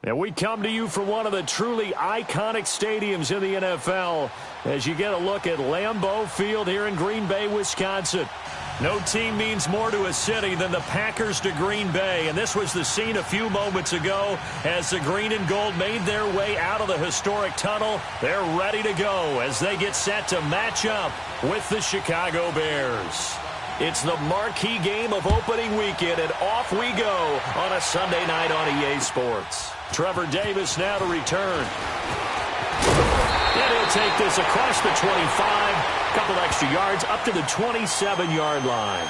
And we come to you from one of the truly iconic stadiums in the NFL as you get a look at Lambeau Field here in Green Bay, Wisconsin. No team means more to a city than the Packers to Green Bay, and this was the scene a few moments ago as the green and gold made their way out of the historic tunnel. They're ready to go as they get set to match up with the Chicago Bears. It's the marquee game of opening weekend, and off we go on a Sunday night on EA Sports. Trevor Davis now to return. And he'll take this across the 25, a couple extra yards up to the 27-yard line.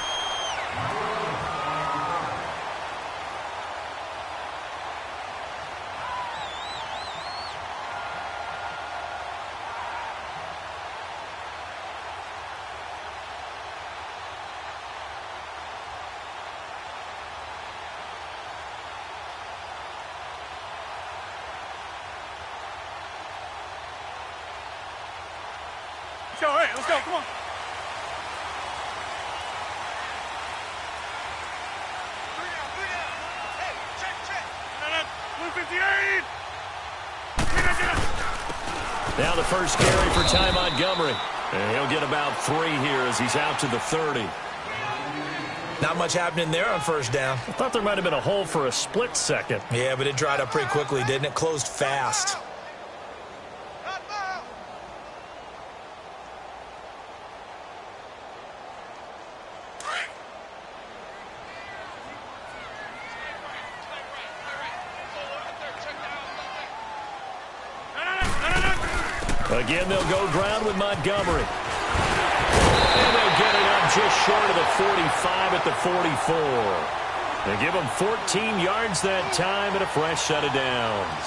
All right, let's go. Come on. Three down. Hey, check. 158. Now the first carry for Ty Montgomery. And he'll get about 3 here as he's out to the 30. Not much happening there on first down. I thought there might have been a hole for a split second. Yeah, but it dried up pretty quickly, didn't it? Closed fast. Again, they'll go ground with Montgomery. And they'll get it up just short of the 45 at the 44. They give them 14 yards that time and a fresh set of downs.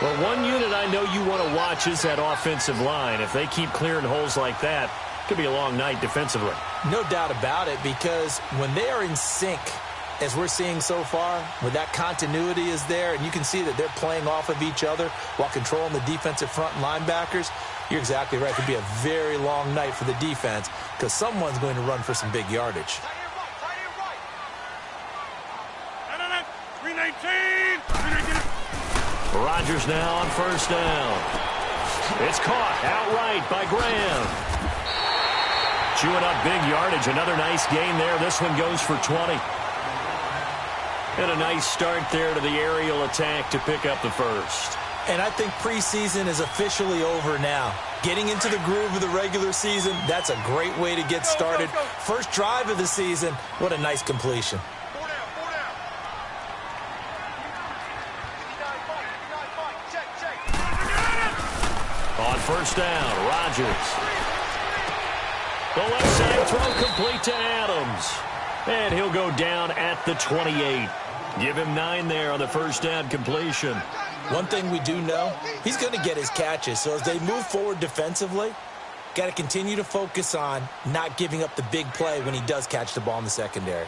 Well, one unit I know you want to watch is that offensive line. If they keep clearing holes like that, it could be a long night defensively. No doubt about it, because when they are in sync, as we're seeing so far, when that continuity is there, and you can see that they're playing off of each other while controlling the defensive front linebackers, you're exactly right. It could be a very long night for the defense because someone's going to run for some big yardage. 319. Rodgers now on first down. It's caught outright by Graham. Chewing up big yardage. Another nice gain there. This one goes for 20. And a nice start there to the aerial attack to pick up the first. And I think preseason is officially over now. Getting into the groove of the regular season, that's a great way to get started. First drive of the season, what a nice completion. 4 down. Check. On first down, Rodgers. The left side throw complete to Adams. And he'll go down at the 28. Give him 9 there on the first down completion. One thing we do know, he's going to get his catches. So as they move forward defensively, got to continue to focus on not giving up the big play when he does catch the ball in the secondary.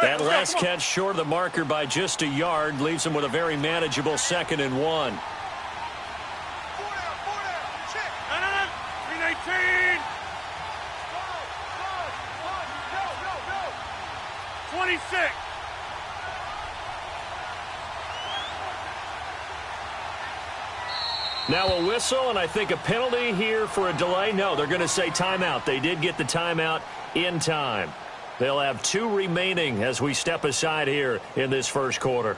That last catch short of the marker by just a yard leaves him with a very manageable 2nd and 1. 4 down. Check. 319. Go. 26. Now a whistle, and I think a penalty here for a delay. No, they're going to say timeout. They did get the timeout in time. They'll have 2 remaining as we step aside here in this first quarter.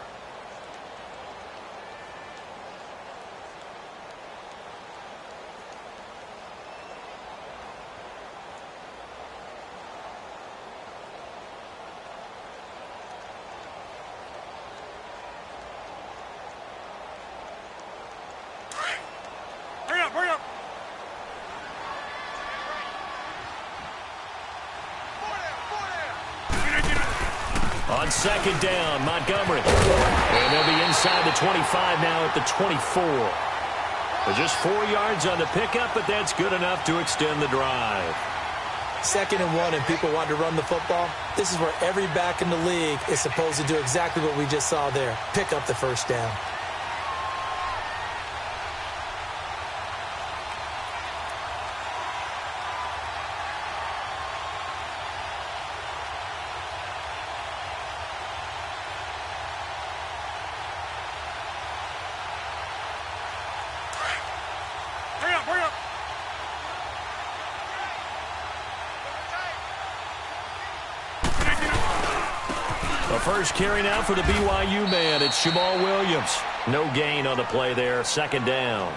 Hurry up. On second down, Montgomery. And they'll be inside the 25 now at the 24. But just 4 yards on the pickup, but that's good enough to extend the drive. 2nd and 1 and people want to run the football. This is where every back in the league is supposed to do exactly what we just saw there. Pick up the first down. A first carry now for the BYU man. It's Jamal Williams. No gain on the play there. Second down.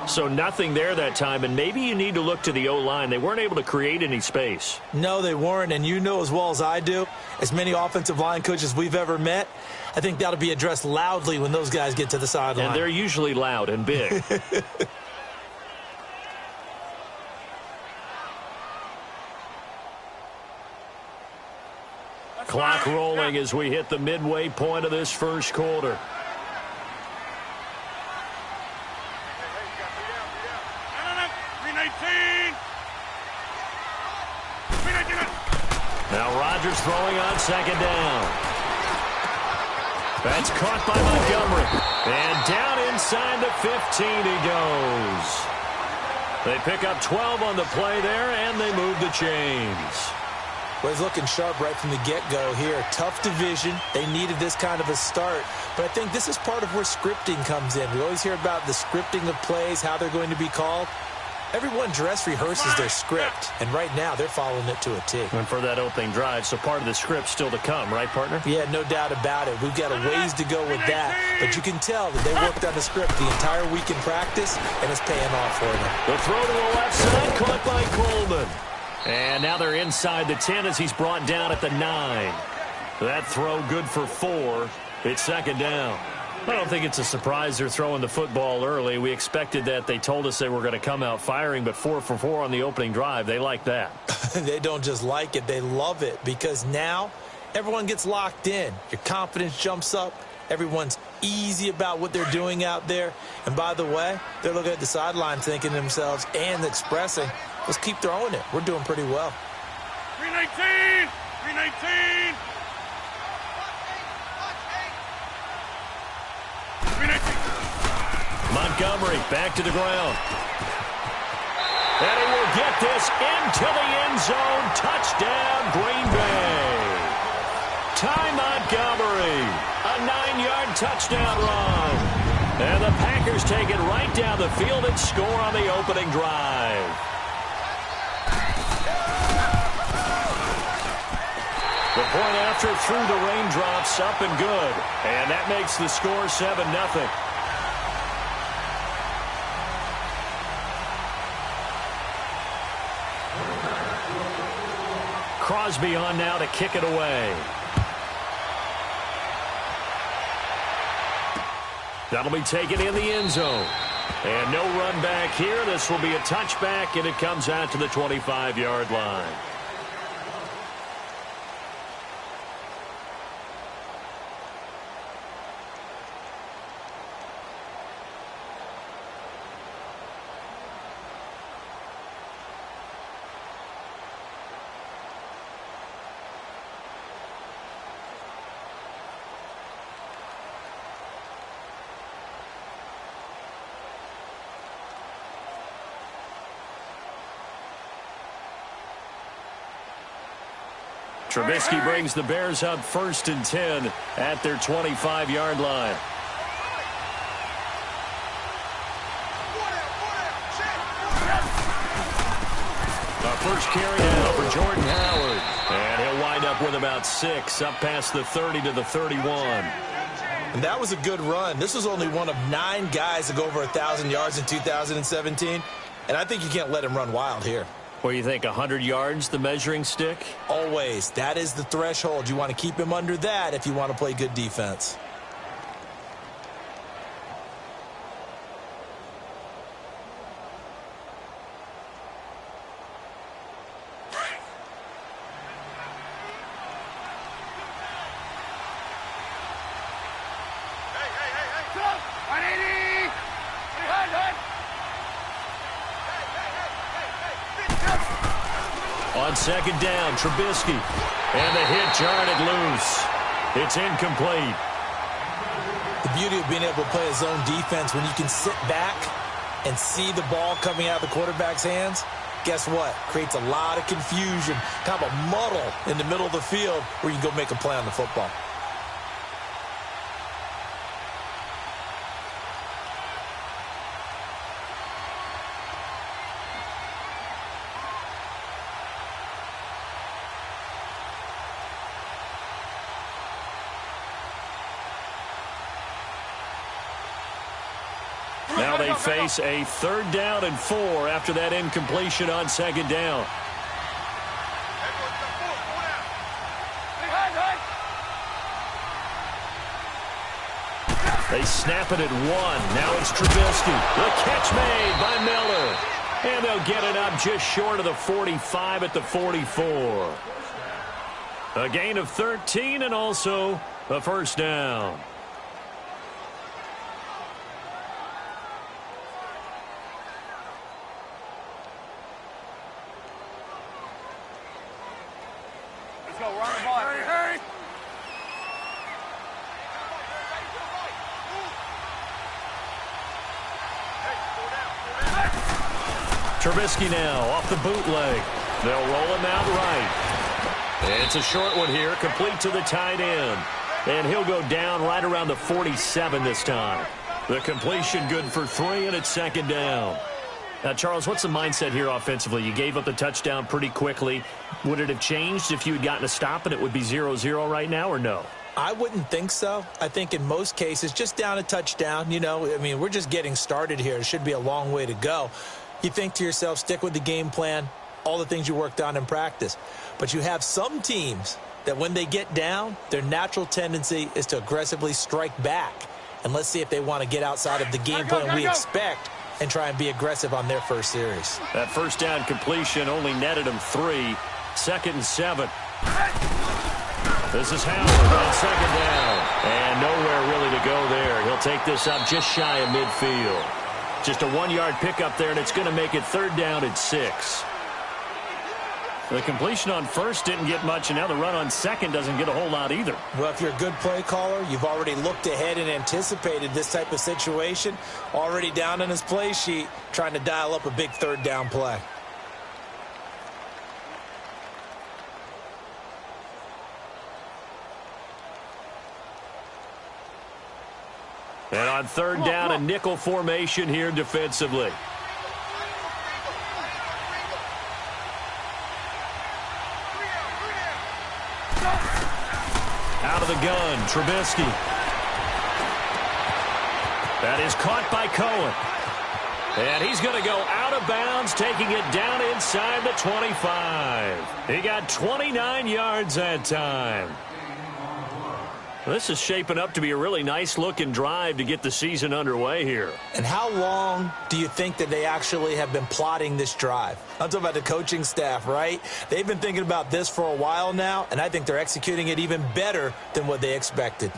So nothing there that time, and maybe you need to look to the O-line. They weren't able to create any space. No, they weren't, and you know as well as I do, as many offensive line coaches we've ever met, I think that'll be addressed loudly when those guys get to the sideline. And they're usually loud and big. Clock rolling as we hit the midway point of this first quarter. Now Rodgers throwing on second down. That's caught by Montgomery. And down inside the 15 he goes. They pick up 12 on the play there, and they move the chains. Well, he's looking sharp right from the get-go here. Tough division. They needed this kind of a start. But I think this is part of where scripting comes in. We always hear about the scripting of plays, how they're going to be called. Everyone dress rehearses their script, and right now they're following it to a T. And for that opening drive, so part of the script still to come, right, partner? Yeah, no doubt about it. We've got a ways to go with that, but you can tell that they worked on the script the entire week in practice, and it's paying off for them. The throw to the left side, caught by Coleman. And now they're inside the 10 as he's brought down at the 9. That throw good for 4. It's second down. I don't think it's a surprise they're throwing the football early. We expected that. They told us they were going to come out firing, but 4 for 4 on the opening drive. They like that. They don't just like it. They love it because now everyone gets locked in. Your confidence jumps up. Everyone's easy about what they're doing out there. And by the way, they're looking at the sideline thinking to themselves and expressing, let's keep throwing it. We're doing pretty well. 319! 319! Montgomery back to the ground. And he will get this into the end zone. Touchdown, Green Bay. Ty Montgomery, a 9-yard touchdown run. And the Packers take it right down the field and score on the opening drive. The point after through the raindrops, up and good. And that makes the score 7-0. Crosby on now to kick it away. That'll be taken in the end zone. And no run back here. This will be a touchback, and it comes out to the 25-yard line. Trubisky brings the Bears up 1st and 10 at their 25-yard line. Our first carry now for Jordan Howard. And he'll wind up with about 6, up past the 30 to the 31. And that was a good run. This was only one of 9 guys to go over 1,000 yards in 2017. And I think you can't let him run wild here. What do you think, 100 yards, the measuring stick? Always. That is the threshold. You want to keep him under that if you want to play good defense. On second down, Trubisky. And the hit jarred it loose. It's incomplete. The beauty of being able to play a zone defense when you can sit back and see the ball coming out of the quarterback's hands, guess what? Creates a lot of confusion, kind of a muddle in the middle of the field where you can go make a play on the football. Now they face a 3rd down and 4 after that incompletion on 2nd down. They snap it at 1. Now it's Trubisky. The catch made by Miller. And they'll get it up just short of the 45 at the 44. A gain of 13 and also a 1st down. Let's go. We're on the ball. Hurry. Trubisky now off the bootleg. They'll roll him out right. It's a short one here, complete to the tight end. And he'll go down right around the 47 this time. The completion good for 3, and it's 2nd down. Now, Charles, what's the mindset here offensively? You gave up the touchdown pretty quickly. Would it have changed if you had gotten a stop and it would be 0-0 right now, or no? I wouldn't think so. I think in most cases, just down a touchdown, we're just getting started here. It should be a long way to go. You think to yourself, stick with the game plan, all the things you worked on in practice. But you have some teams that when they get down, their natural tendency is to aggressively strike back. And let's see if they want to get outside of the game plan we expect and try and be aggressive on their first series. That 1st down completion only netted him 3. 2nd and 7. This is Howard on 2nd down. And nowhere really to go there. He'll take this up just shy of midfield. Just a 1-yard pickup there, and it's going to make it 3rd down at 6. The completion on 1st didn't get much, and now the run on 2nd doesn't get a whole lot either. Well, if you're a good play caller, you've already looked ahead and anticipated this type of situation. Already down on his play sheet, trying to dial up a big 3rd down play. And on 3rd down, a nickel formation here defensively. Out of the gun, Trubisky. That is caught by Cohen. And he's going to go out of bounds, taking it down inside the 25. He got 29 yards that time. This is shaping up to be a really nice-looking drive to get the season underway here. And how long do you think that they actually have been plotting this drive? I'm talking about the coaching staff, right? They've been thinking about this for a while now, and I think they're executing it even better than what they expected.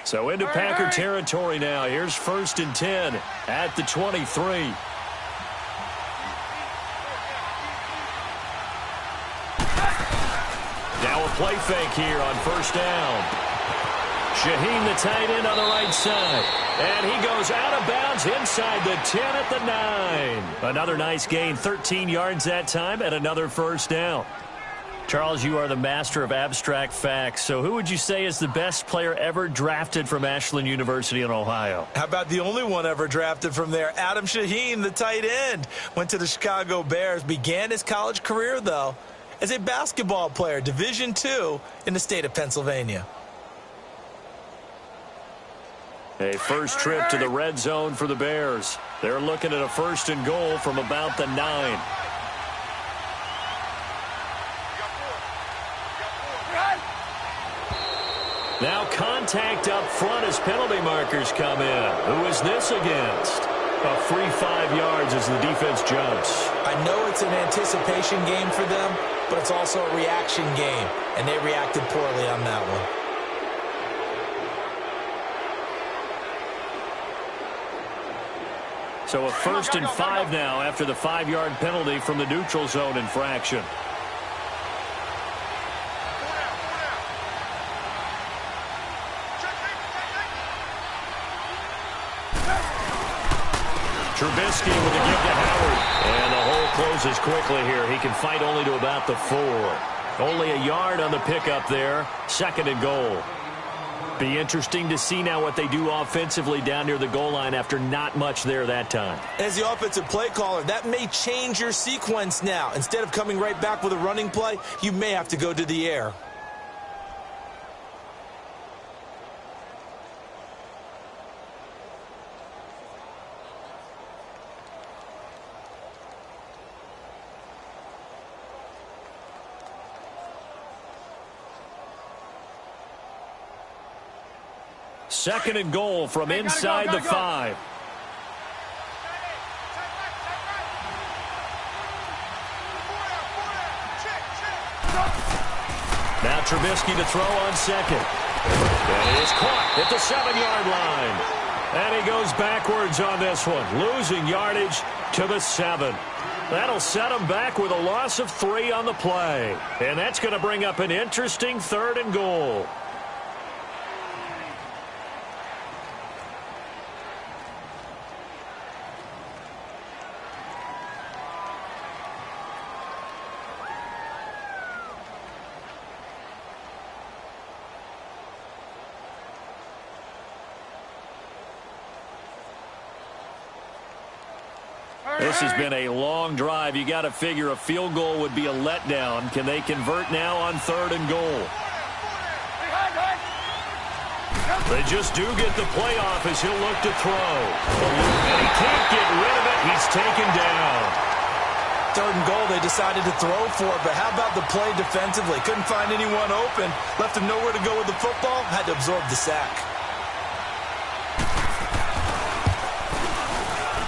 So into Packer territory now. Here's 1st and 10 at the 23. Now a play fake here on 1st down. Shaheen, the tight end on the right side. And he goes out of bounds inside the 10 at the 9. Another nice gain, 13 yards that time, and another 1st down. Charles, you are the master of abstract facts. So who would you say is the best player ever drafted from Ashland University in Ohio? How about the only one ever drafted from there? Adam Shaheen, the tight end. Went to the Chicago Bears. Began his college career, though, as a basketball player, Division II in the state of Pennsylvania. A first trip to the red zone for the Bears. They're looking at a 1st and goal from about the 9. Now contact up front as penalty markers come in. Who is this against? A free 5 yards as the defense jumps. I know it's an anticipation game for them, but it's also a reaction game, and they reacted poorly on that one. So a 1st and 5 now after the 5-yard penalty from the neutral zone infraction. Trubisky with a give to Howard. And the hole closes quickly here. He can fight only to about the 4. Only a yard on the pickup there. 2nd and goal. Be interesting to see now what they do offensively down near the goal line after not much there that time. As the offensive play caller, that may change your sequence now. Instead of coming right back with a running play, you may have to go to the air. Second and goal from inside the 5. Now Trubisky to throw on second. And he is caught at the 7-yard line. And he goes backwards on this one, losing yardage to the 7. That'll set him back with a loss of 3 on the play. And that's going to bring up an interesting 3rd and goal. This has been a long drive. You got to figure a field goal would be a letdown. Can they convert now on 3rd and goal? They just do get the play off as he'll look to throw. And he can't get rid of it. He's taken down. 3rd and goal, they decided to throw for it, but how about the play defensively? Couldn't find anyone open. Left him nowhere to go with the football. Had to absorb the sack.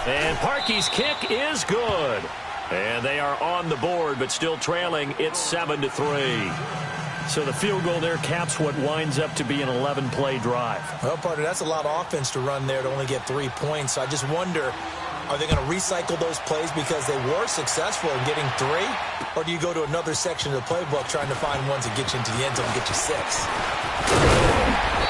And Parkey's kick is good. And they are on the board, but still trailing. It's 7-3. So the field goal there caps what winds up to be an 11-play drive. Well, partner, that's a lot of offense to run there to only get 3 points. So I just wonder, are they going to recycle those plays because they were successful in getting 3? Or do you go to another section of the playbook trying to find ones that get you into the end zone and get you 6?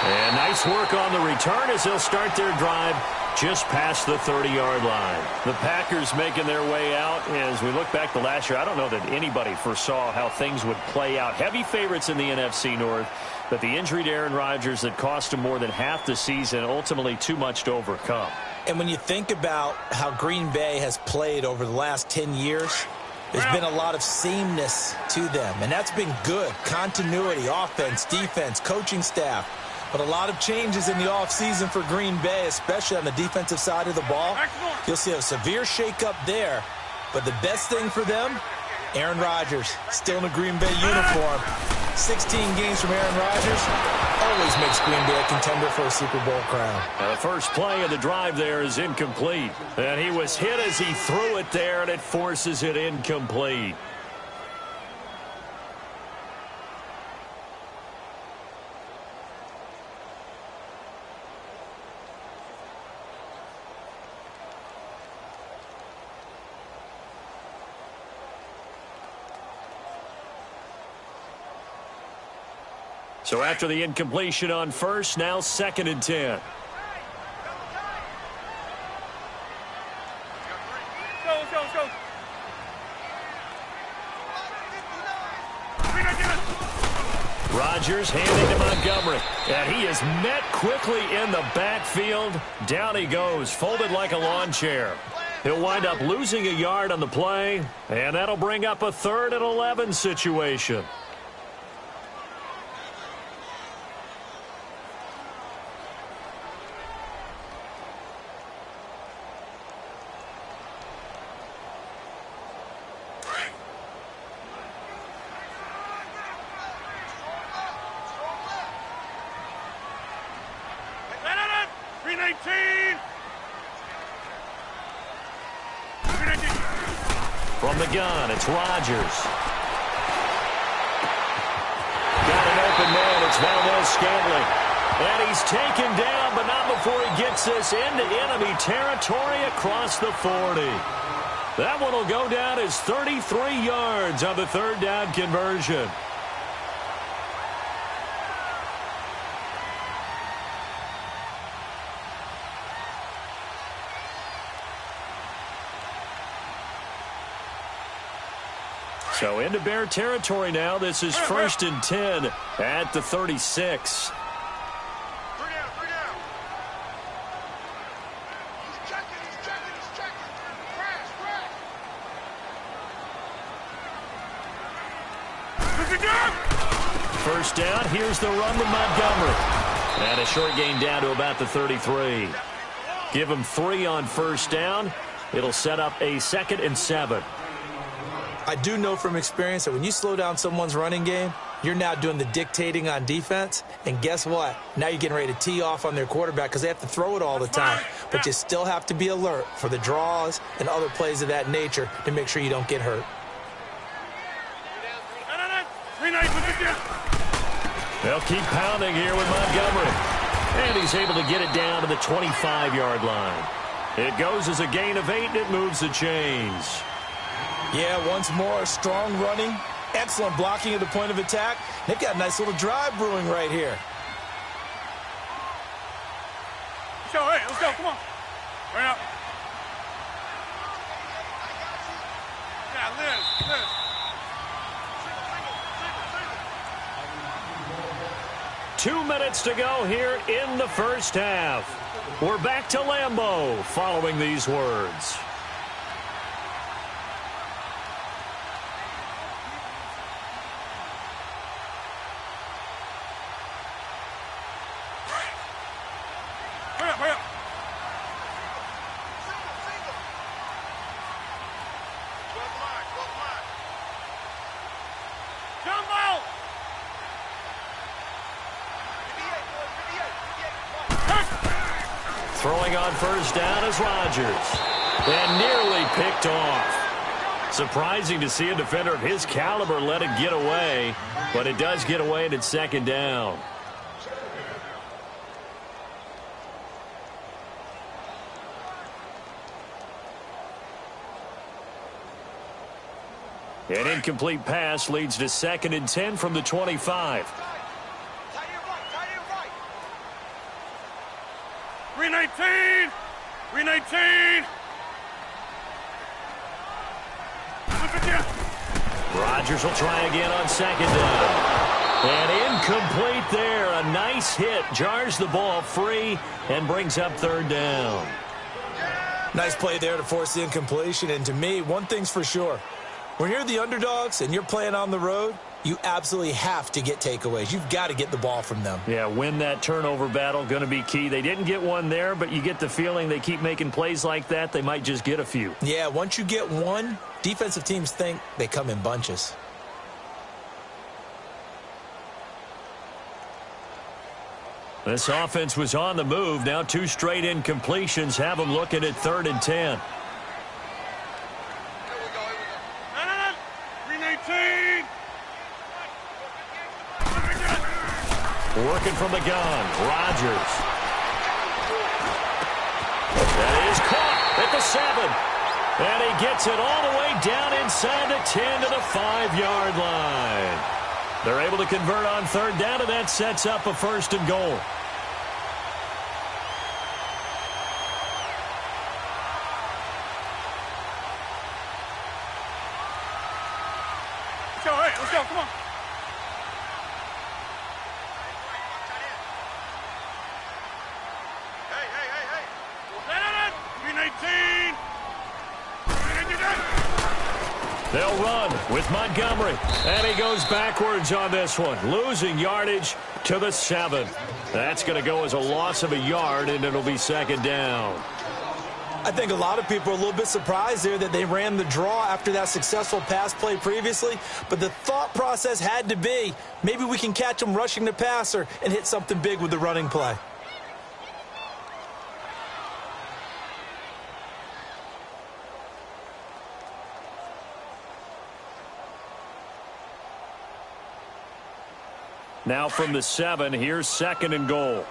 And nice work on the return as they'll start their drive just past the 30-yard line. The Packers making their way out. As we look back to last year, I don't know that anybody foresaw how things would play out. Heavy favorites in the NFC North, but the injury to Aaron Rodgers that cost him more than half the season, ultimately too much to overcome. And when you think about how Green Bay has played over the last 10 years, there's been a lot of sameness to them, and that's been good. Continuity, offense, defense, coaching staff. But a lot of changes in the offseason for Green Bay, especially on the defensive side of the ball. You'll see a severe shakeup there. But the best thing for them, Aaron Rodgers, still in a Green Bay uniform. 16 games from Aaron Rodgers always makes Green Bay a contender for a Super Bowl crown. The first play of the drive there is incomplete. And he was hit as he threw it there, and it forces it incomplete. So after the incompletion on first, now 2nd and 10. Let's go. Rodgers handing to Montgomery. And he is met quickly in the backfield. Down he goes, folded like a lawn chair. He'll wind up losing a yard on the play, and that'll bring up a 3rd and 11 situation. From the gun, it's Rodgers. Got an open man, it's Valdez-Scantling. And he's taken down, but not before he gets this into enemy territory across the 40. That one will go down as 33 yards on the 3rd down conversion. So into Bear territory now. This is 1st and 10 at the 36. 3 down. He's checking. Crash. First down. Here's the run with Montgomery. And a short gain down to about the 33. Give him 3 on first down. It'll set up a 2nd and 7. I do know from experience that when you slow down someone's running game, You're now doing the dictating on defense, and guess what? Now you're getting ready to tee off on their quarterback because they have to throw it all the time. But you still have to be alert for the draws and other plays of that nature to make sure you don't get hurt. They'll keep pounding here with Montgomery. And he's able to get it down to the 25-yard line. It goes as a gain of 8, and it moves the chains. Yeah, once more, strong running, excellent blocking at the point of attack. They've got a nice little drive brewing right here. Hey, let's go, come on. Right up. Yeah, Liz. 2 minutes to go here in the first half. We're back to Lambeau following these words. Hurry up. Jumbo! Throwing on first down is Rodgers. And nearly picked off. Surprising to see a defender of his caliber let it get away, but it does get away and it's second down. An incomplete pass leads to 2nd and 10 from the 25. 319! 319! Rodgers will try again on second down. And incomplete there. A nice hit. Jars the ball free and brings up 3rd down. Nice play there to force the incompletion. And to me, one thing's for sure. When you're the underdogs and you're playing on the road, you absolutely have to get takeaways. You've got to get the ball from them. Yeah, win that turnover battle, going to be key. They didn't get one there, but you get the feeling they keep making plays like that, they might just get a few. Yeah, once you get one, defensive teams think they come in bunches. This offense was on the move. Now 2 straight incompletions have them looking at 3rd and 10. 319! Working from the gun, Rodgers. That is caught at the 7. And he gets it all the way down inside the 10 to the 5-yard line. They're able to convert on 3rd down, and that sets up a 1st and goal. Let's go, come on. Hey. 319! They'll run with Montgomery. And he goes backwards on this one, losing yardage to the 7. That's going to go as a loss of a yard, and it'll be 2nd down. I think a lot of people are a little bit surprised there that they ran the draw after that successful pass play previously. But the thought process had to be, maybe we can catch them rushing the passer and hit something big with the running play. Now from the 7, here's 2nd and goal.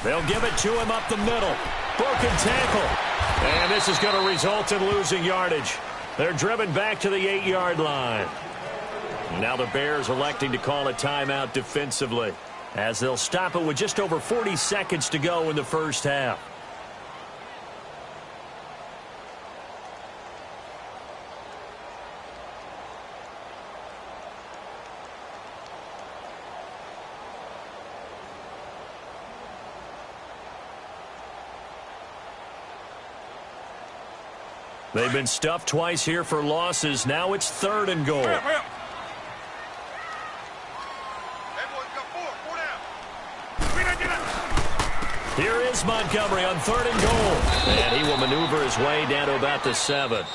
They'll give it to him up the middle. Broken tackle. And this is going to result in losing yardage. They're driven back to the 8-yard line. Now the Bears electing to call a timeout defensively, as they'll stop it with just over 40 seconds to go in the first half. They've been stuffed twice here for losses. Now it's 3rd and goal. Hurry up. Here is Montgomery on 3rd and goal. And he will maneuver his way down to about the 7.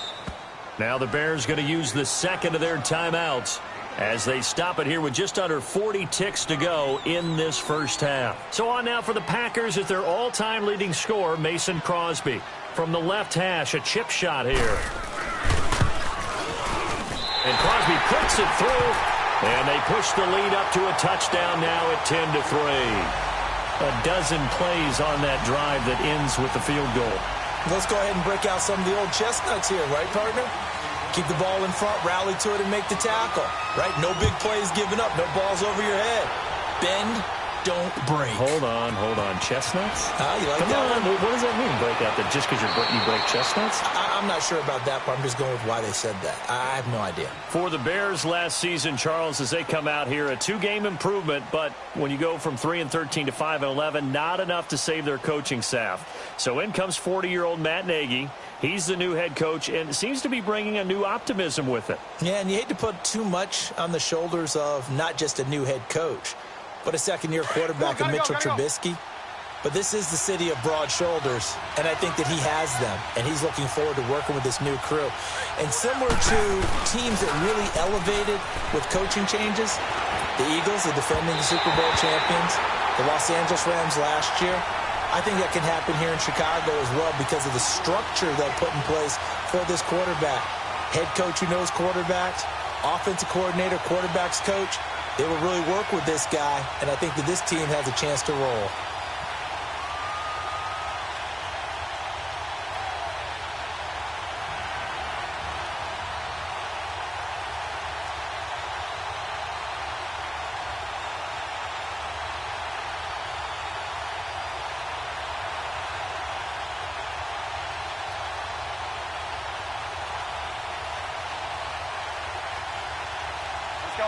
Now the Bears going to use the second of their timeouts as they stop it here with just under 40 ticks to go in this first half. So on now for the Packers is their all-time leading scorer, Mason Crosby. From the left hash, a chip shot here. And Crosby puts it through, and they push the lead up to a touchdown now at 10-3. A dozen plays on that drive that ends with the field goal. Let's go ahead and break out some of the old chestnuts here, right, partner? Keep the ball in front, rally to it, and make the tackle, right? No big plays given up, no balls over your head. Bend, don't break. Hold on. Chestnuts? You like Come that on. one? What does that mean, break out? That just because you break chestnuts? I'm not sure about that, but I'm just going with why they said that. I have no idea. For the Bears last season, Charles, as they come out here, a 2-game improvement, but when you go from 3-13 to 5-11, not enough to save their coaching staff. So in comes 40-year-old Matt Nagy. He's the new head coach and seems to be bringing a new optimism with it. Yeah, and you hate to put too much on the shoulders of not just a new head coach, but a second-year quarterback in Mitchell Trubisky. But this is the city of broad shoulders, and I think that he has them, and he's looking forward to working with this new crew. And similar to teams that really elevated with coaching changes, the Eagles, the defending Super Bowl champions, the Los Angeles Rams last year, I think that can happen here in Chicago as well because of the structure they'll put in place for this quarterback. Head coach who knows quarterbacks, offensive coordinator, quarterbacks coach. They will really work with this guy, and I think that this team has a chance to roll.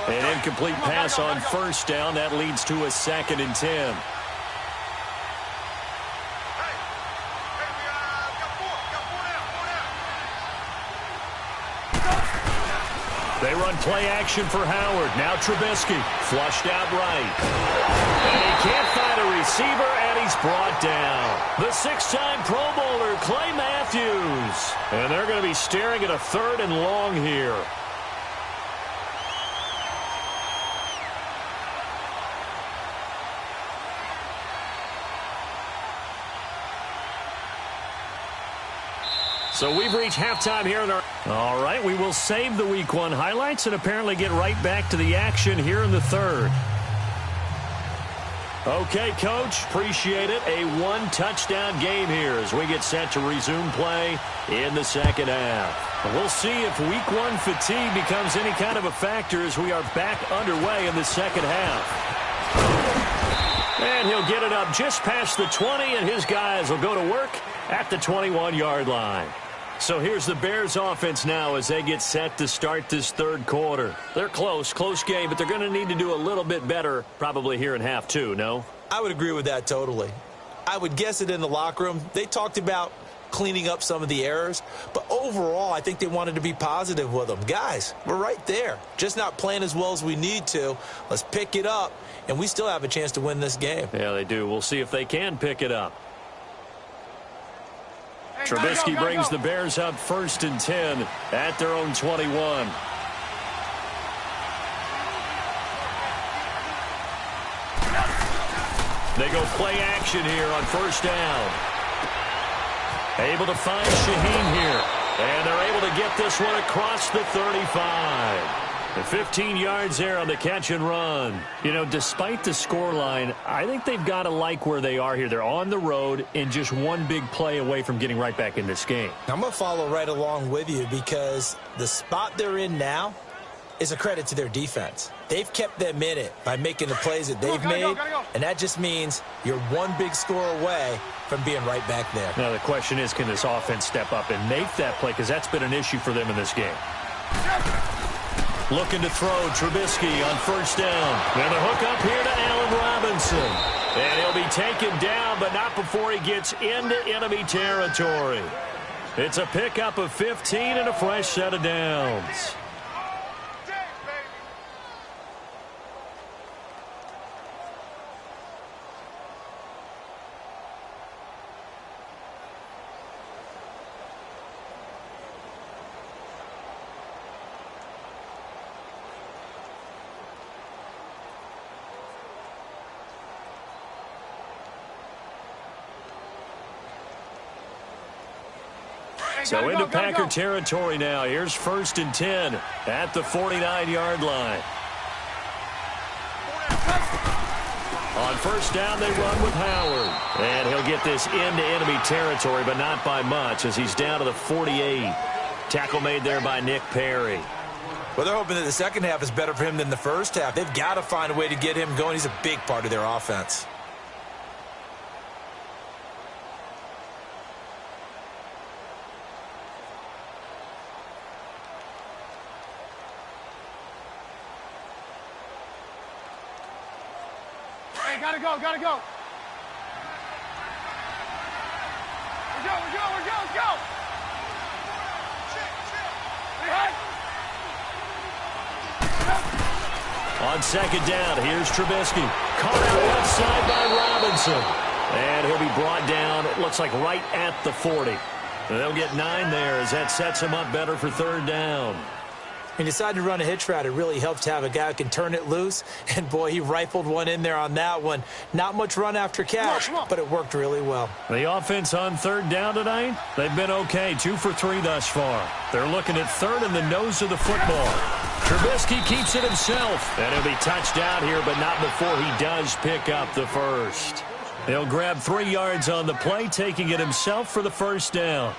An incomplete pass on first down. That leads to a 2nd and 10. They run play action for Howard. Now Trubisky flushed out right. And he can't find a receiver, and he's brought down. The 6-time Pro Bowler, Clay Matthews. And they're going to be staring at a 3rd and long here. So we've reached halftime here in our... All right, we will save the Week 1 highlights and apparently get right back to the action here in the 3rd. Okay, Coach, appreciate it. A 1-touchdown game here as we get set to resume play in the 2nd half. We'll see if Week 1 fatigue becomes any kind of a factor as we are back underway in the 2nd half. And he'll get it up just past the 20, and his guys will go to work at the 21-yard line. So here's the Bears offense now as they get set to start this 3rd quarter. They're close game, but they're going to need to do a little bit better probably here in half 2, no? I would agree with that totally. I would guess it in the locker room. They talked about cleaning up some of the errors, but overall I think they wanted to be positive with them. Guys, we're right there. Just not playing as well as we need to. Let's pick it up, and we still have a chance to win this game. Yeah, they do. We'll see if they can pick it up. Trubisky brings the Bears up 1st and 10 at their own 21. They go play action here on 1st down. Able to find Shaheen here. And they're able to get this one across the 35. The 15 yards there on the catch and run. You know, despite the scoreline, I think they've got to like where they are here. They're on the road and just one big play away from getting right back in this game. I'm going to follow right along with you because the spot they're in now is a credit to their defense. They've kept them in it by making the plays that they've made, and that just means you're one big score away from being right back there. Now the question is, can this offense step up and make that play? Because that's been an issue for them in this game. Looking to throw, Trubisky on 1st down. Now the hook up here to Allen Robinson. And he'll be taken down, but not before he gets into enemy territory. It's a pickup of 15 and a fresh set of downs. So into Packer territory now. Here's 1st and 10 at the 49-yard line. On 1st down, they run with Howard. And he'll get this into enemy territory, but not by much, as he's down to the 48. Tackle made there by Nick Perry. Well, they're hoping that the second half is better for him than the first half. They've got to find a way to get him going. He's a big part of their offense. Hey, gotta go. Let's go. On 2nd down, here's Trubisky. Caught out left side by Robinson. And he'll be brought down, it looks like right at the 40. They'll get 9 there as that sets him up better for 3rd down. He decided to run a hitch route. It really helped to have a guy who can turn it loose. And, boy, he rifled one in there on that one. Not much run after catch, but it worked really well. The offense on 3rd down tonight, they've been okay. 2 for 3 thus far. They're looking at 3rd in the nose of the football. Trubisky keeps it himself. And he'll be touched out here, but not before he does pick up the 1st. He'll grab 3 yards on the play, taking it himself for the 1st down.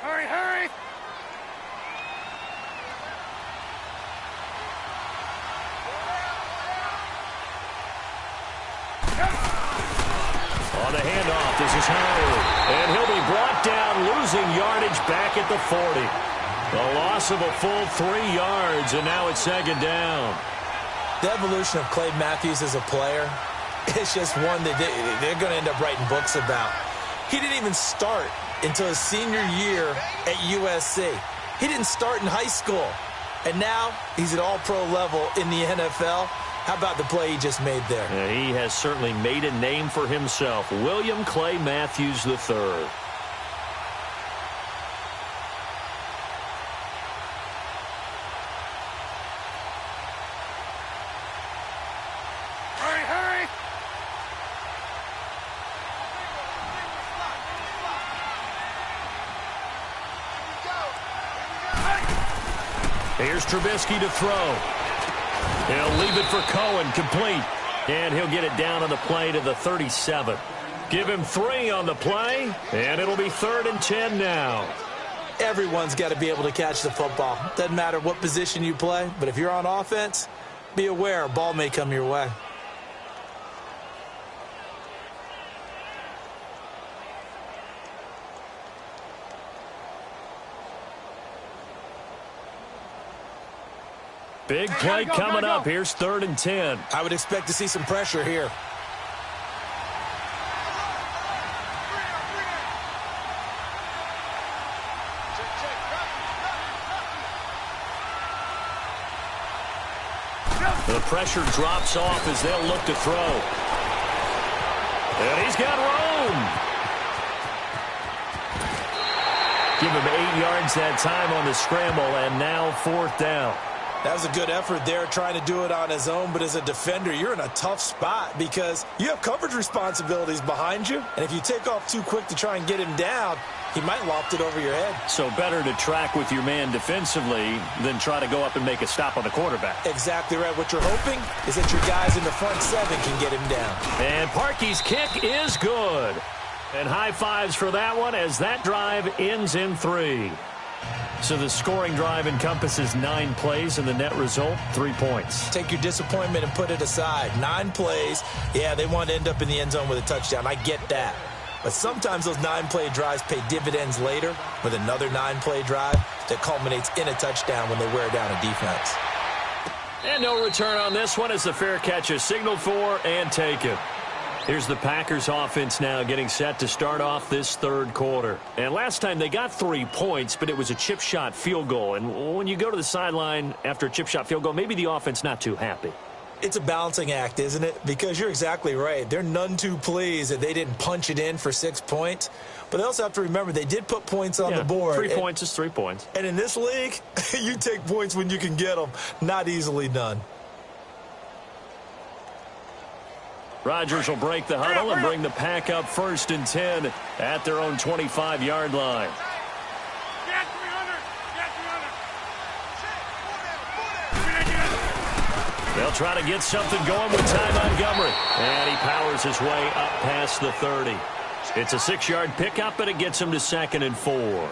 Hurry. On the handoff, this is Howard. And he'll be brought down, losing yardage back at the 40. A loss of a full 3 yards, and now it's 2nd down. The evolution of Clay Matthews as a player, it's just one that they're going to end up writing books about. He didn't even start until his senior year at USC. He didn't start in high school. And now he's at all-pro level in the NFL. How about the play he just made there? Yeah, he has certainly made a name for himself. William Clay Matthews III. Hurry. Here's Trubisky to throw. He'll leave it for Cohen, complete. And he'll get it down on the play to the 37. Give him 3 on the play, and it'll be 3rd and 10 now. Everyone's got to be able to catch the football. Doesn't matter what position you play, but if you're on offense, be aware a ball may come your way. Big play coming up. Here's 3rd and 10. I would expect to see some pressure here. The pressure drops off as they'll look to throw. And he's got room. Give him 8 yards that time on the scramble, and now 4th down. That was a good effort there, trying to do it on his own. But as a defender, you're in a tough spot because you have coverage responsibilities behind you. And if you take off too quick to try and get him down, he might loft it over your head. So better to track with your man defensively than try to go up and make a stop on the quarterback. Exactly right. What you're hoping is that your guys in the front 7 can get him down. And Parkey's kick is good. And high fives for that one as that drive ends in 3. So the scoring drive encompasses 9 plays, and the net result, 3 points. Take your disappointment and put it aside. 9 plays. Yeah, they want to end up in the end zone with a touchdown. I get that. But sometimes those 9-play drives pay dividends later with another 9-play drive that culminates in a touchdown when they wear down a defense. And no return on this one as the fair catch is signaled for and taken. Here's the Packers offense now getting set to start off this 3rd quarter. And last time they got 3 points, but it was a chip shot field goal. And when you go to the sideline after a chip shot field goal, maybe the offense not too happy. It's a balancing act, isn't it? Because you're exactly right. They're none too pleased that they didn't punch it in for 6 points. But they also have to remember they did put points on the board. 3 points is 3 points. And in this league, you take points when you can get them. Not easily done. Rodgers will break the huddle and bring the Pack up 1st and 10 at their own 25-yard line. They'll try to get something going with Ty Montgomery. And he powers his way up past the 30. It's a 6-yard pickup, and it gets him to 2nd and 4.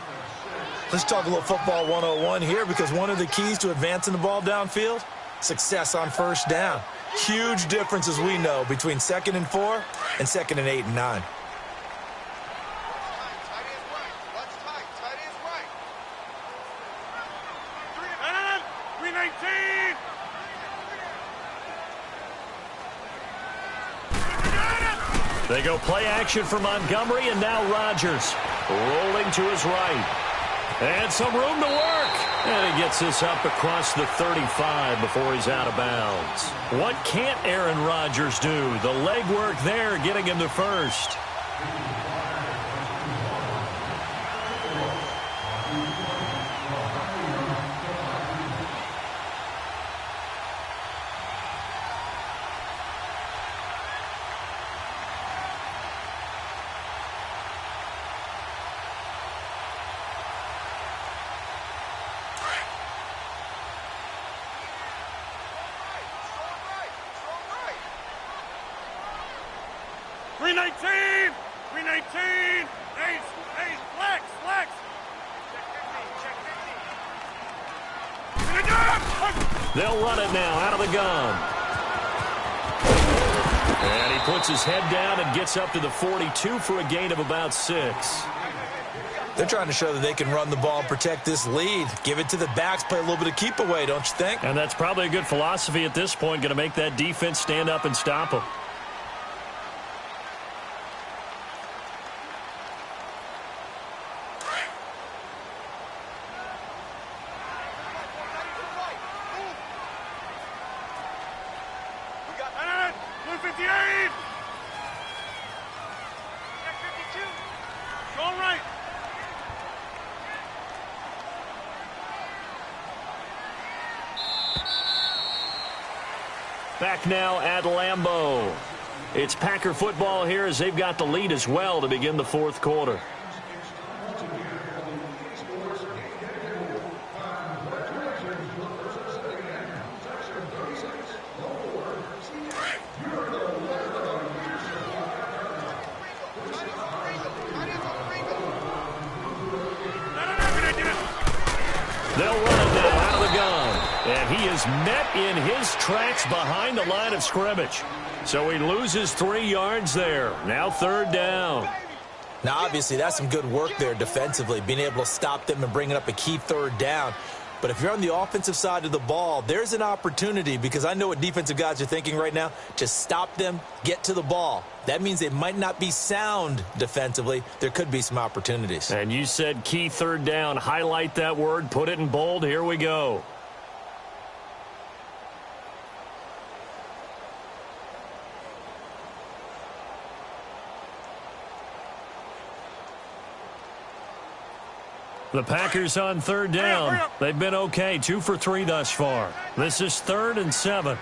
Let's talk a little football 101 here, because one of the keys to advancing the ball downfield, success on 1st down. Huge difference, as we know, between 2nd and 4 and 2nd and 8 and 9. They go play action for Montgomery, and now Rodgers rolling to his right. And some room to work. And he gets this up across the 35 before he's out of bounds. What can't Aaron Rodgers do? The legwork there getting him to 1st. They'll run it now out of the gun. And he puts his head down and gets up to the 42 for a gain of about 6. They're trying to show that they can run the ball and protect this lead. Give it to the backs, play a little bit of keep away, don't you think? And that's probably a good philosophy at this point, going to make that defense stand up and stop them. Back now at Lambeau. It's Packer football here as they've got the lead as well to begin the 4th quarter. They'll run it now out of the gun. And he is met in his tracks behind the line of scrimmage. So he loses 3 yards there. Now 3rd down. Now, obviously, that's some good work there defensively, being able to stop them and bringing up a key 3rd down. But if you're on the offensive side of the ball, there's an opportunity, because I know what defensive guys are thinking right now, to stop them, get to the ball. That means they might not be sound defensively. There could be some opportunities. And you said key 3rd down. Highlight that word. Put it in bold. Here we go. The Packers on 3rd down. They've been okay, 2 for 3 thus far. This is 3rd and 7.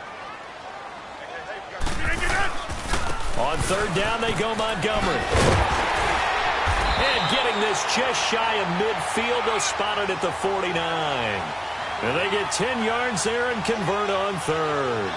On 3rd down, they go Montgomery. And getting this just shy of midfield, they'll spot it at the 49. And they get 10 yards there and convert on 3rd.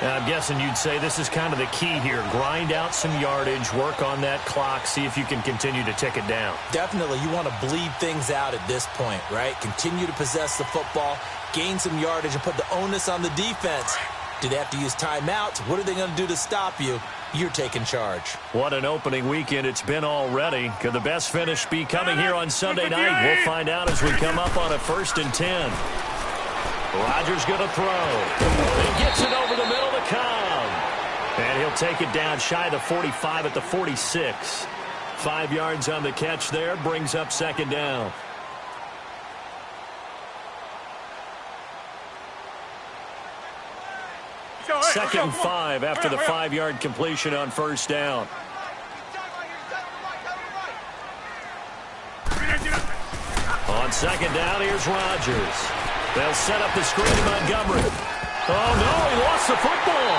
Now, I'm guessing you'd say this is kind of the key here. Grind out some yardage, work on that clock, see if you can continue to tick it down. Definitely. You want to bleed things out at this point, right? Continue to possess the football, gain some yardage, and put the onus on the defense. Do they have to use timeouts? What are they going to do to stop you? You're taking charge. What an opening weekend it's been already. Could the best finish be coming here on Sunday night? We'll find out as we come up on a 1st and 10. Rodgers going to throw. He gets it over the middle to Cobb. And he'll take it down shy of the 45 at the 46. 5 yards on the catch there, brings up 2nd down. 2nd and 5 after the 5-yard completion on first down. On 2nd down, here's Rodgers. They'll set up the screen to Montgomery. Oh, no, he lost the football.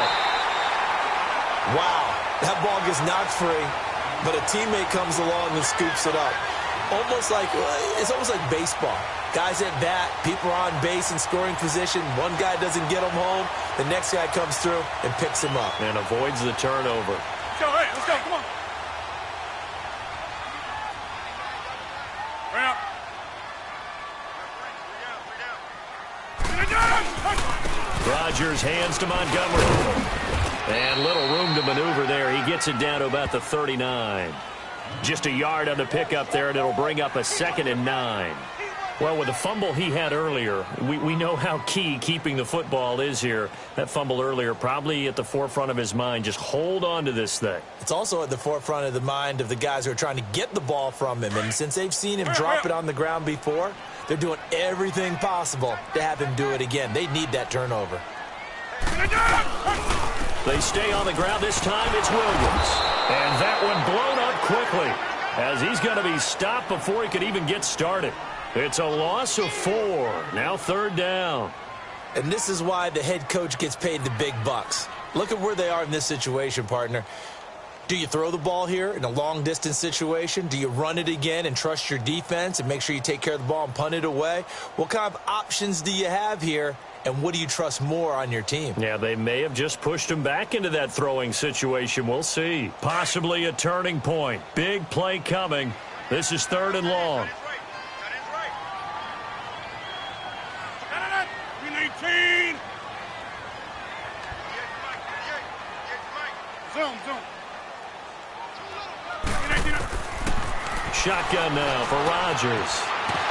Wow, that ball gets knocked free, but a teammate comes along and scoops it up. It's almost like baseball. Guys at bat, people are on base in scoring position. One guy doesn't get him home. The next guy comes through and picks him up. And avoids the turnover. Let's go, come on. Bring up. Rodgers hands to Montgomery. And little room to maneuver there. He gets it down to about the 39. Just a yard on the pickup there, and it'll bring up a 2nd and 9. Well, with the fumble he had earlier, we know how key keeping the football is here. That fumble earlier probably at the forefront of his mind. Just hold on to this thing. It's also at the forefront of the mind of the guys who are trying to get the ball from him. And since they've seen him drop it on the ground before, they're doing everything possible to have him do it again. They need that turnover. They stay on the ground. This time it's Williams. And that one blown up quickly as he's going to be stopped before he could even get started. It's a loss of 4. Now 3rd down. And this is why the head coach gets paid the big bucks. Look at where they are in this situation, partner. Do you throw the ball here in a long-distance situation? Do you run it again and trust your defense and make sure you take care of the ball and punt it away? What kind of options do you have here, and what do you trust more on your team? Yeah, they may have just pushed him back into that throwing situation. We'll see. Possibly a turning point. Big play coming. This is 3rd and long. Shotgun now for Rodgers.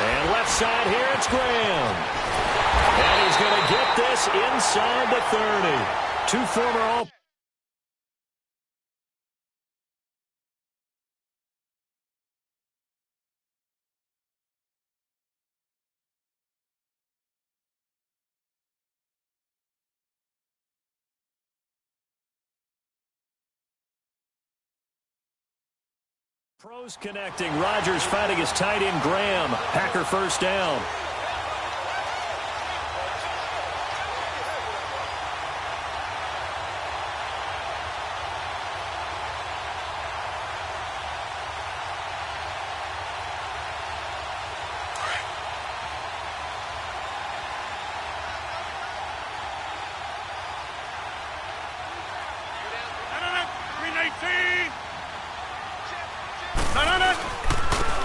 And left side here, it's Graham. And he's going to get this inside the 30. 2 former All. Pros connecting. Rodgers fighting his tight end Graham. Packer first down.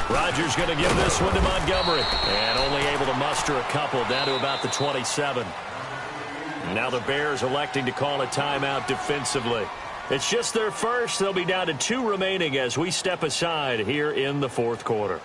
Rodgers going to give this one to Montgomery. And only able to muster a couple down to about the 27. Now the Bears electing to call a timeout defensively. It's just their first. They'll be down to 2 remaining as we step aside here in the 4th quarter.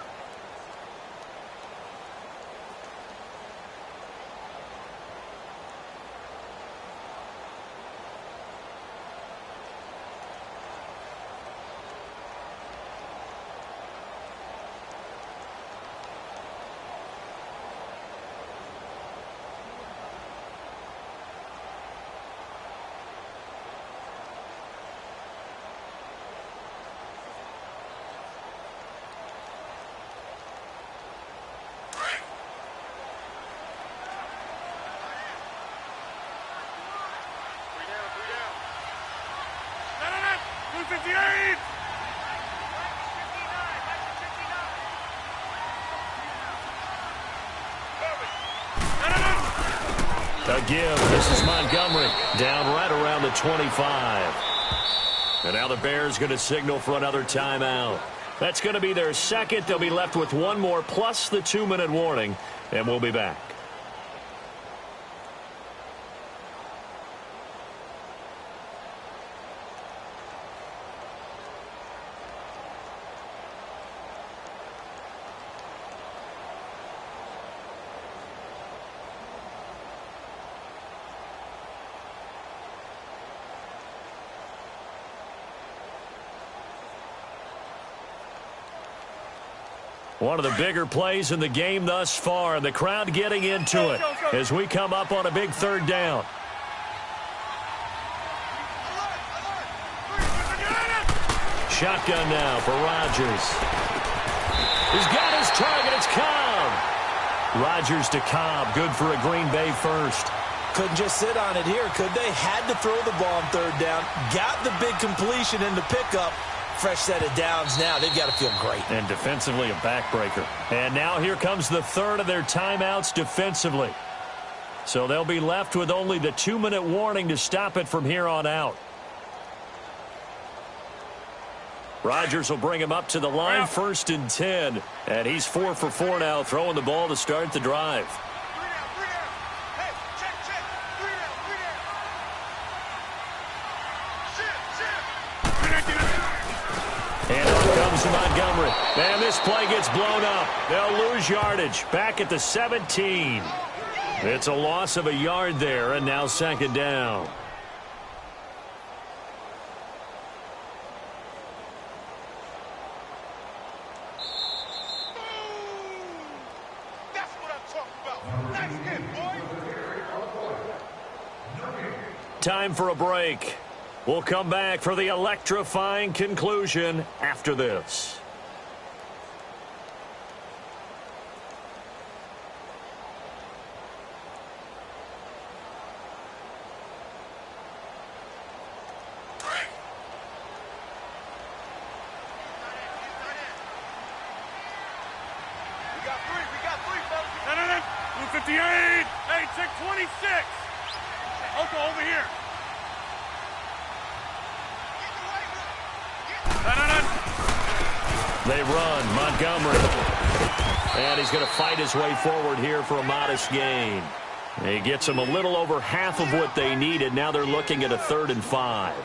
Again, this is Montgomery down right around the 25. And now the Bears going to signal for another timeout. That's going to be their second. They'll be left with 1 more plus the 2-minute warning, and we'll be back. One of the bigger plays in the game thus far. The crowd getting into it as we come up on a big 3rd down. shotgun now for Rodgers. He's got his target. It's Cobb. Rodgers to Cobb. Good for a Green Bay first. Couldn't just sit on it here, could they? Had to throw the ball on third down. Got the big completion in the pickup. Fresh set of downs now. They've got to feel great. And defensively, a backbreaker. And now here comes the third of their timeouts defensively. So they'll be left with only the 2-minute warning to stop it from here on out. Rodgers will bring him up to the line, 1st and 10. And he's 4 for 4 now, throwing the ball to start the drive. And up comes Montgomery. And this play gets blown up. They'll lose yardage. Back at the 17. It's a loss of a yard there, and now 2nd down. That's what I'm talking about. Nice hit, boy. Time for a break. We'll come back for the electrifying conclusion after this. We got three, folks. 258. Hey, check 26. Oko, over here. They run. Montgomery. And he's going to fight his way forward here for a modest gain. He gets them a little over half of what they needed. Now they're looking at a 3rd and 5.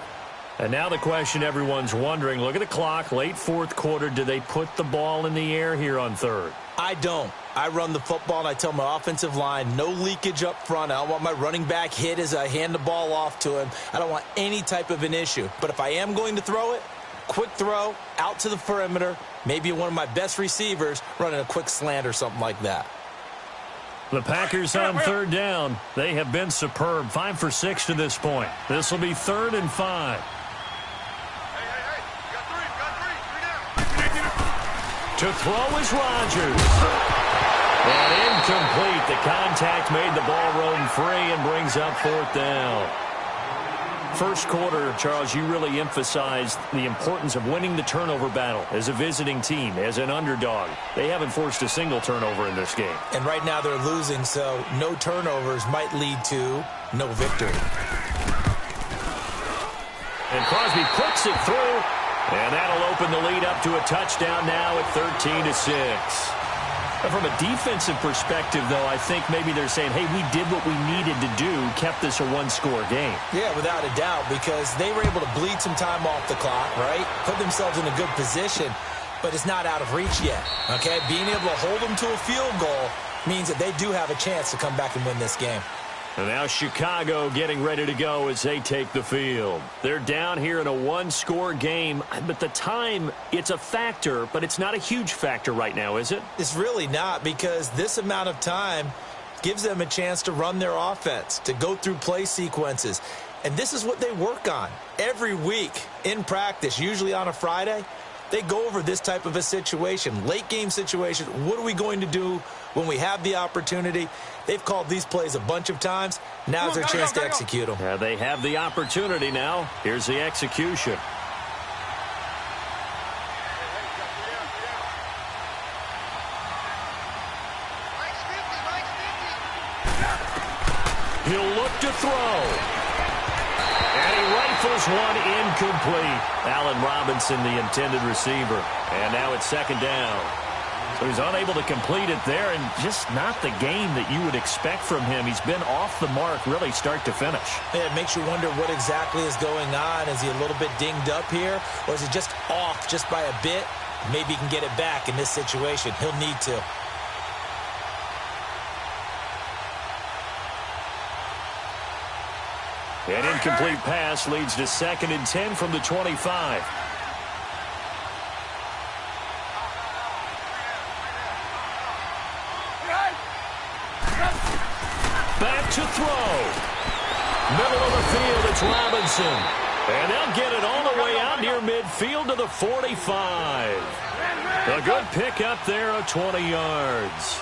And now the question everyone's wondering, look at the clock, late 4th quarter. Do they put the ball in the air here on 3rd? I don't. I run the football, and I tell my offensive line, no leakage up front. I don't want my running back hit as I hand the ball off to him. I don't want any type of an issue. But if I am going to throw it, quick throw, out to the perimeter, maybe one of my best receivers running a quick slant or something like that. The Packers on 3rd down. They have been superb. 5 for 6 to this point. This will be 3rd and 5. Hey. We got three. To throw is Rodgers. And incomplete. The contact made the ball roam free and brings up 4th down. First quarter, Charles, you really emphasized the importance of winning the turnover battle as a visiting team, as an underdog. They haven't forced a single turnover in this game. And right now they're losing, so no turnovers might lead to no victory. And Crosby puts it through, and that'll open the lead up to a touchdown now at 13-6. From a defensive perspective, though, I think maybe they're saying, hey, we did what we needed to do, kept this a one-score game. Yeah, without a doubt, because they were able to bleed some time off the clock, right? Put themselves in a good position, but it's not out of reach yet, okay? Being able to hold them to a field goal means that they do have a chance to come back and win this game. And now Chicago getting ready to go as they take the field. They're down here in a one-score game, but the time, it's a factor, but it's not a huge factor right now, is it? It's really not, because this amount of time gives them a chance to run their offense, to go through play sequences. And this is what they work on every week in practice, usually on a Friday. They go over this type of a situation, late game situation. What are we going to do when we have the opportunity? They've called these plays a bunch of times. Now's their chance to execute them. Yeah, they have the opportunity now. Here's the execution. He'll look to throw. And he rifles one incomplete. Allen Robinson, the intended receiver. And now it's 2nd down. So he's unable to complete it there, and just not the game that you would expect from him. He's been off the mark really start to finish. Yeah, it makes you wonder what exactly is going on. Is he a little bit dinged up here, or is it just off just by a bit? Maybe he can get it back in this situation. He'll need to. An incomplete pass leads to 2nd and 10 from the 25. Back to throw. Middle of the field, it's Robinson. And they'll get it all the way out near midfield to the 45. A good pickup there of 20 yards.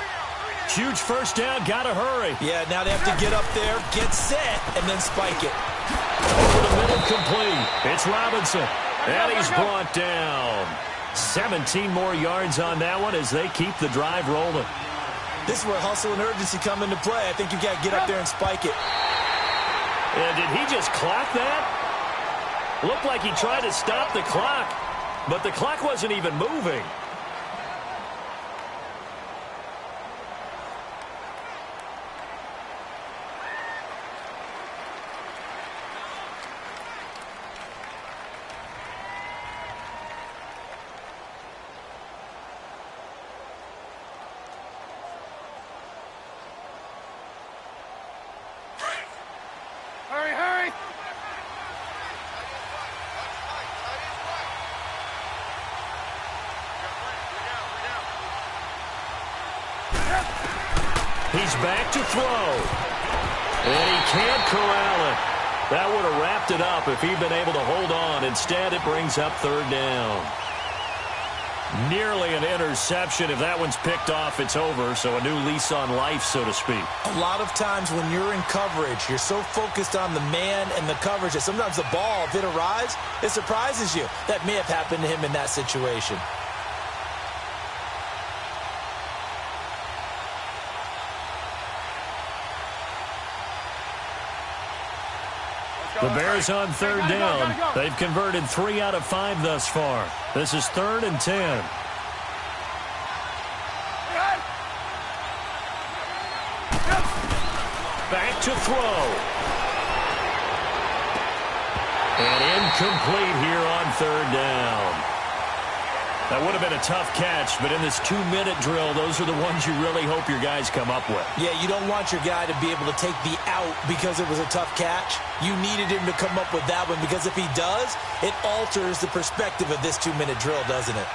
Huge first down, got to hurry. Yeah, now they have to get up there, get set, and then spike it. Over the middle, complete. It's Robinson, and he's brought down. 17 more yards on that one as they keep the drive rolling. This is where hustle and urgency come into play. I think you've got to get up there and spike it. And did he just clock that? Looked like he tried to stop the clock, but the clock wasn't even moving. Hurry! He's back to throw. And he can't corral it. That would have wrapped it up if he'd been able to hold on. Instead, it brings up third down. Nearly an interception. If that one's picked off, it's over. So a new lease on life, so to speak. A lot of times when you're in coverage, you're so focused on the man and the coverage that sometimes the ball, if it arrives, it surprises you. That may have happened to him in that situation. The Bears on third down. They've converted 3 out of 5 thus far. This is 3rd and 10. Back to throw. And incomplete here on third down. That would have been a tough catch, but in this 2-minute drill, those are the ones you really hope your guys come up with. Yeah, you don't want your guy to be able to take the out because it was a tough catch. You needed him to come up with that one because if he does, it alters the perspective of this 2-minute drill, doesn't it?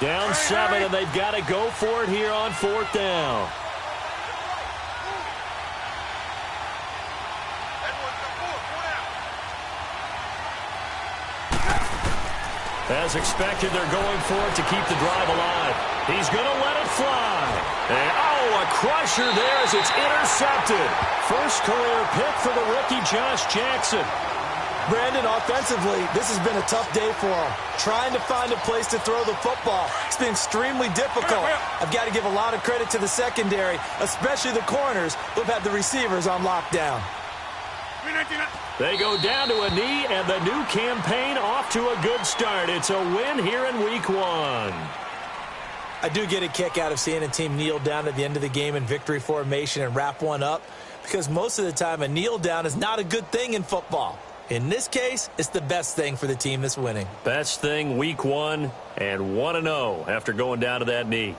Down 7, and they've got to go for it here on 4th down. As expected, they're going for it to keep the drive alive. He's going to let it fly. And, a crusher there as it's intercepted. First career pick for the rookie Josh Jackson. Brandon, offensively, this has been a tough day for him. Trying to find a place to throw the football. It's been extremely difficult. I've got to give a lot of credit to the secondary, especially the corners who have had the receivers on lockdown. They go down to a knee, and the new campaign off to a good start. It's a win here in Week 1. I do get a kick out of seeing a team kneel down at the end of the game in victory formation and wrap one up, because most of the time a kneel down is not a good thing in football. In this case, it's the best thing for the team that's winning. Best thing Week 1 and 1-0 after going down to that knee.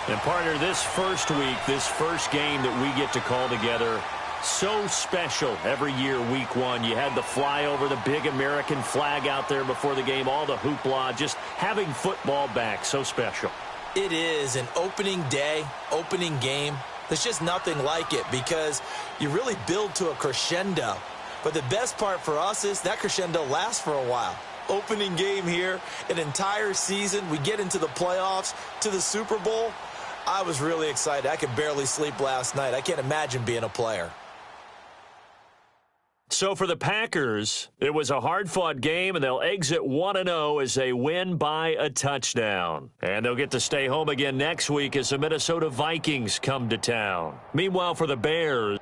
And partner, this first week, this first game that we get to call together, so special every year, Week 1. You had the flyover, the big American flag out there before the game, all the hoopla, just having football back, so special. It is an opening day, opening game. There's just nothing like it because you really build to a crescendo. But the best part for us is that crescendo lasts for a while. Opening game here, an entire season. We get into the playoffs, to the Super Bowl. I was really excited. I could barely sleep last night. I can't imagine being a player. So for the Packers, it was a hard-fought game, and they'll exit 1-0 as they win by a touchdown. And they'll get to stay home again next week as the Minnesota Vikings come to town. Meanwhile, for the Bears,